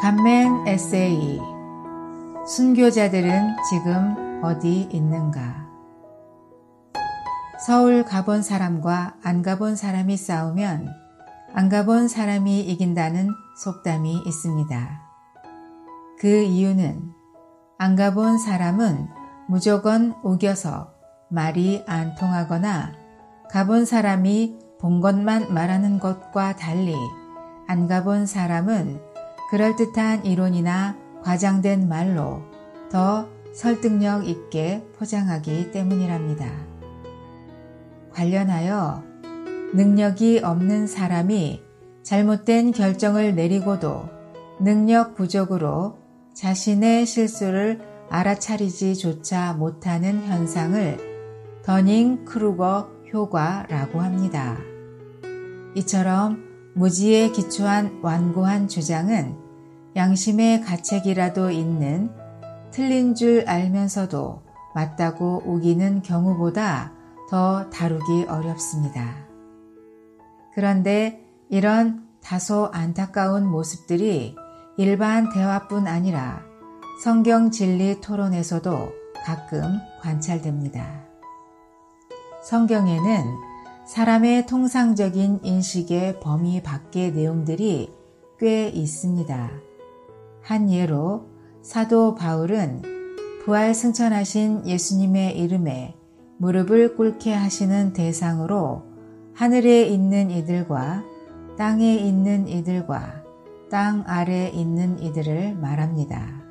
간멘 에세이. 순교자들은 지금 어디 있는가? 서울 가본 사람과 안 가본 사람이 싸우면 안 가본 사람이 이긴다는 속담이 있습니다. 그 이유는 안 가본 사람은 무조건 우겨서 말이 안 통하거나 가본 사람이 본 것만 말하는 것과 달리 안 가본 사람은 그럴듯한 이론이나 과장된 말로 더 설득력 있게 포장하기 때문이랍니다. 관련하여 능력이 없는 사람이 잘못된 결정을 내리고도 능력 부족으로 자신의 실수를 알아차리지조차 못하는 현상을 더닝크루거 효과라고 합니다. 이처럼 무지에 기초한 완고한 주장은 양심의 가책이라도 있는 틀린 줄 알면서도 맞다고 우기는 경우보다 더 다루기 어렵습니다. 그런데 이런 다소 안타까운 모습들이 일반 대화뿐 아니라 성경 진리 토론에서도 가끔 관찰됩니다. 성경에는 사람의 통상적인 인식의 범위 밖의 내용들이 꽤 있습니다. 한 예로 사도 바울은 부활 승천하신 예수님의 이름에 무릎을 꿇게 하시는 대상으로 하늘에 있는 이들과 땅에 있는 이들과 땅 아래에 있는 이들을 말합니다.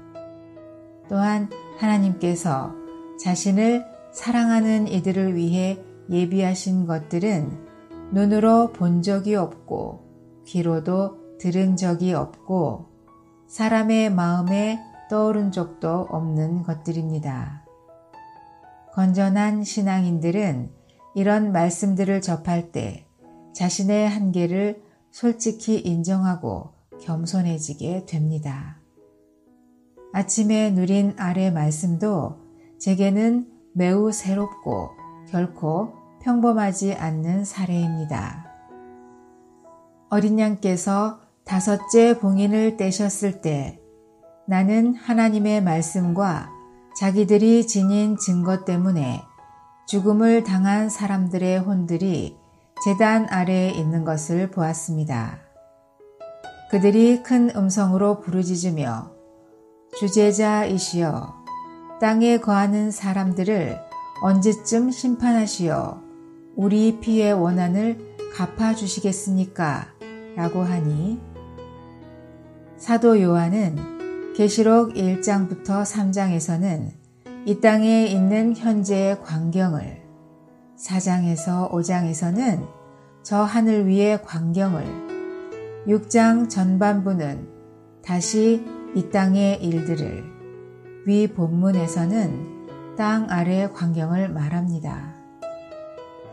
또한 하나님께서 자신을 사랑하는 이들을 위해 예비하신 것들은 눈으로 본 적이 없고 귀로도 들은 적이 없고 사람의 마음에 떠오른 적도 없는 것들입니다. 건전한 신앙인들은 이런 말씀들을 접할 때 자신의 한계를 솔직히 인정하고 겸손해지게 됩니다. 아침에 누린 아래 말씀도 제게는 매우 새롭고 결코 평범하지 않는 사례입니다. 어린 양께서 5째 봉인을 떼셨을 때 나는 하나님의 말씀과 자기들이 지닌 증거 때문에 죽음을 당한 사람들의 혼들이 제단 아래에 있는 것을 보았습니다. 그들이 큰 음성으로 부르짖으며 주제자이시여 땅에 거하는 사람들을 언제쯤 심판하시어 우리 피의 원한을 갚아주시겠습니까? 라고 하니 사도 요한은 계시록 1장부터 3장에서는 이 땅에 있는 현재의 광경을 4장에서 5장에서는 저 하늘 위의 광경을 6장 전반부는 다시 이 땅의 일들을 위 본문에서는 땅 아래의 광경을 말합니다.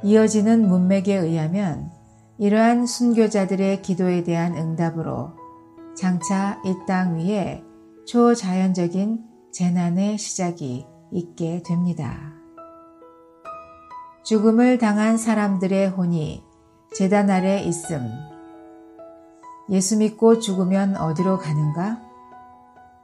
이어지는 문맥에 의하면 이러한 순교자들의 기도에 대한 응답으로 장차 이 땅 위에 초자연적인 재난의 시작이 있게 됩니다. 죽음을 당한 사람들의 혼이 제단 아래 있음. 예수 믿고 죽으면 어디로 가는가?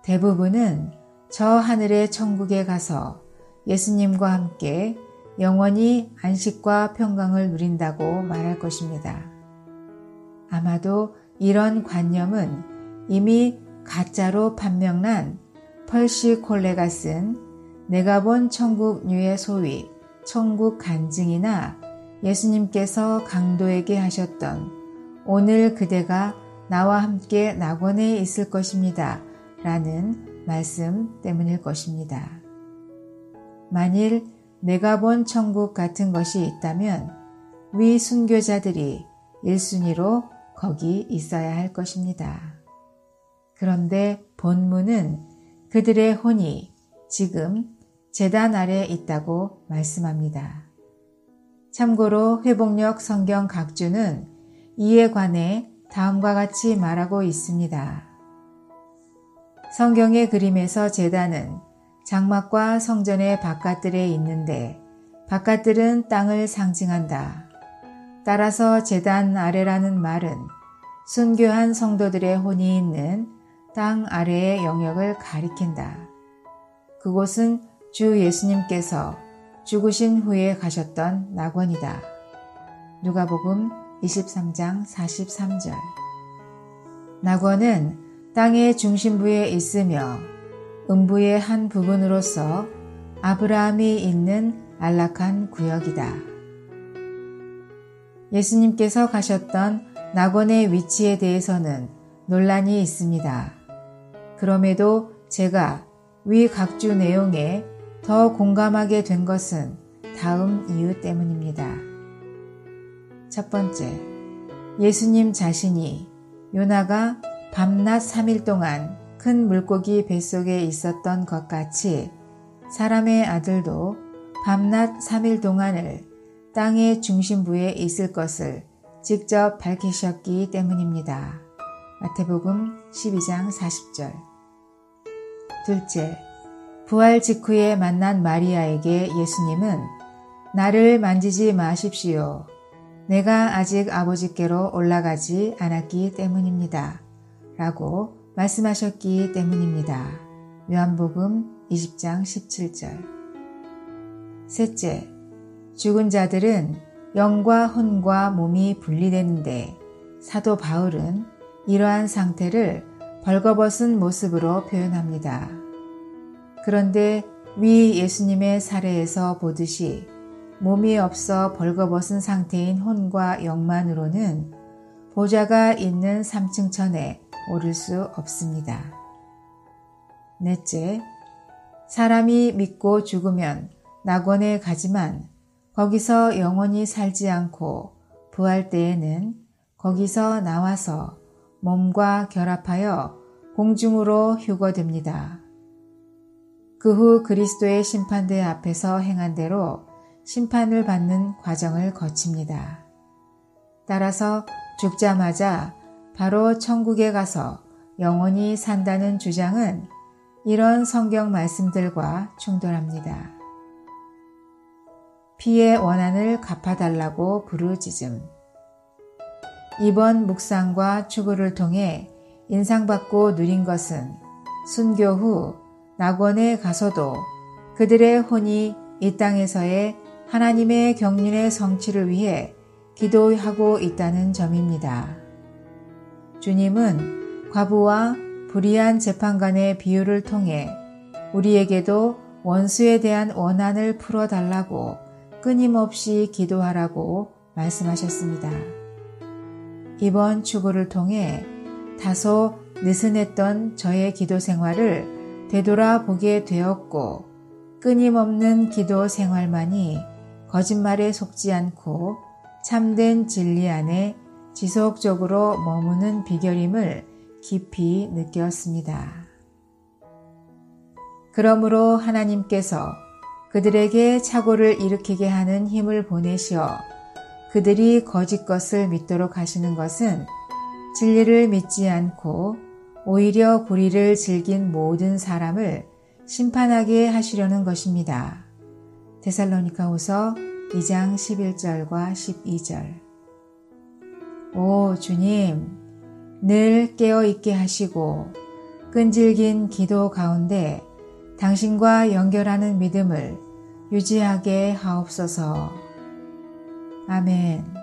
대부분은 저 하늘의 천국에 가서 예수님과 함께 영원히 안식과 평강을 누린다고 말할 것입니다. 아마도 이런 관념은 이미 가짜로 판명난 펄시 콜레가 쓴 내가 본 천국류의 소위 천국 간증이나 예수님께서 강도에게 하셨던 오늘 그대가 나와 함께 낙원에 있을 것입니다 라는 말씀 때문일 것입니다. 만일 내가 본 천국 같은 것이 있다면 위 순교자들이 1순위로 거기 있어야 할 것입니다. 그런데 본문은 그들의 혼이 지금 제단 아래에 있다고 말씀합니다. 참고로 회복력 성경 각주는 이에 관해 다음과 같이 말하고 있습니다. 성경의 그림에서 제단은 장막과 성전의 바깥들에 있는데 바깥들은 땅을 상징한다. 따라서 제단 아래라는 말은 순교한 성도들의 혼이 있는 땅 아래의 영역을 가리킨다. 그곳은 주 예수님께서 죽으신 후에 가셨던 낙원이다. 누가복음 23장 43절. 낙원은 땅의 중심부에 있으며 음부의 한 부분으로서 아브라함이 있는 안락한 구역이다. 예수님께서 가셨던 낙원의 위치에 대해서는 논란이 있습니다. 그럼에도 제가 위 각주 내용에 더 공감하게 된 것은 다음 이유 때문입니다. 첫 번째, 예수님 자신이 요나가 밤낮 3일 동안 큰 물고기 뱃속에 있었던 것 같이 사람의 아들도 밤낮 3일 동안을 땅의 중심부에 있을 것을 직접 밝히셨기 때문입니다. 마태복음 12장 40절. 둘째, 부활 직후에 만난 마리아에게 예수님은 나를 만지지 마십시오. 내가 아직 아버지께로 올라가지 않았기 때문입니다. 라고 말씀하셨기 때문입니다. 요한복음 20장 17절. 셋째, 죽은 자들은 영과 혼과 몸이 분리되는데 사도 바울은 이러한 상태를 벌거벗은 모습으로 표현합니다. 그런데 위 예수님의 사례에서 보듯이 몸이 없어 벌거벗은 상태인 혼과 영만으로는 보좌가 있는 3층 천에 오를 수 없습니다. 넷째, 사람이 믿고 죽으면 낙원에 가지만 거기서 영원히 살지 않고 부활 때에는 거기서 나와서 몸과 결합하여 공중으로 휴거됩니다. 그 후 그리스도의 심판대 앞에서 행한 대로 심판을 받는 과정을 거칩니다. 따라서 죽자마자 바로 천국에 가서 영원히 산다는 주장은 이런 성경 말씀들과 충돌합니다. 피의 원한을 갚아달라고 부르짖음. 이번 묵상과 추구를 통해 인상받고 누린 것은 순교 후 낙원에 가서도 그들의 혼이 이 땅에서의 하나님의 경륜의 성취를 위해 기도하고 있다는 점입니다. 주님은 과부와 불의한 재판관의 비유를 통해 우리에게도 원수에 대한 원한을 풀어달라고 끊임없이 기도하라고 말씀하셨습니다. 이번 추구를 통해 다소 느슨했던 저의 기도 생활을 되돌아보게 되었고 끊임없는 기도 생활만이 거짓말에 속지 않고 참된 진리 안에 지속적으로 머무는 비결임을 깊이 느꼈습니다. 그러므로 하나님께서 그들에게 착오를 일으키게 하는 힘을 보내시어 그들이 거짓 것을 믿도록 하시는 것은 진리를 믿지 않고 오히려 불의를 즐긴 모든 사람을 심판하게 하시려는 것입니다. 데살로니가후서 2장 11절과 12절. 오 주님, 늘 깨어있게 하시고 끈질긴 기도 가운데 당신과 연결하는 믿음을 유지하게 하옵소서. 아멘.